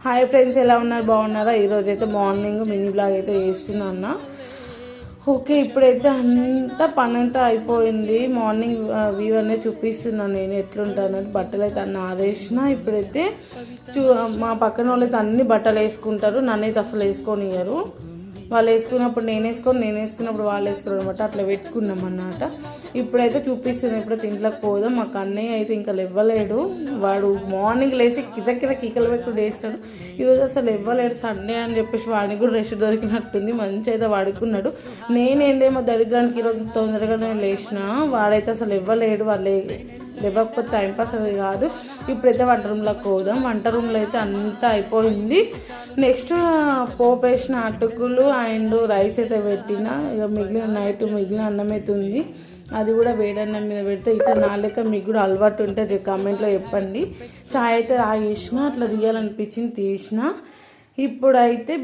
Hi friends, ఎలా ఉన్నారు? బాగున్నారా? ఈరోజు అయితే మార్నింగ్ మినీ బ్లాగ్ అయితే చేస్తున్నా. ఓకే, ఇప్పుడైతే అంతా పని అంతా అయిపోయింది. మార్నింగ్ వ్యూ అనేది చూపిస్తున్నాను నేను ఎట్లుంటాను. బట్టలు అయితే అన్నీ ఆరేసిన. ఇప్పుడైతే మా పక్కన వాళ్ళు అయితే అన్ని బట్టలు వేసుకుంటారు, నన్నైతే అసలు వేసుకొనియరు. వాళ్ళు వేసుకున్నప్పుడు నేను వేసుకున్నప్పుడు వాళ్ళు వేసుకోరు అనమాట. అట్లా పెట్టుకున్నాం అన్నమాట. ఇప్పుడైతే చూపిస్తున్నాం. ఇప్పుడైతే ఇంట్లోకి పోదాం. మాకు అన్నయ్య అయితే ఇంకా ఇవ్వలేడు. వాడు మార్నింగ్ లేచి కింద కీకలు పెట్టుకుని వేస్తాడు. ఈరోజు అసలు ఇవ్వలేడు, సండే అని చెప్పేసి వాడికి కూడా రెస్ట్ దొరికినట్టుంది. మంచి అయితే వాడుకున్నాడు. నేనేందేమో దరిద్రానికి ఈరోజు తొందరగానే లేచిన. వాడైతే అసలు ఇవ్వలేడు. వాళ్ళు లేవకపోతే టైంపాస్ అది కాదు. ఇప్పుడైతే వంట రూమ్లోకి పోదాం. వంట రూమ్లో అయితే అంతా అయిపోయింది. నెక్స్ట్ పోపు వేసిన అటుకులు అండ్ రైస్ అయితే పెట్టిన. ఇక మిగిలిన అన్నం అయితే ఉంది. అది కూడా వేడన్నం మీద పెడితే ఇట్లా నాలుక మీకు కూడా అలవాటు ఉంటే కామెంట్లో చెప్పండి. చాయ్ అయితే తాగేసిన, అట్లా తీయాలనిపించింది తీసిన. ఇప్పుడైతే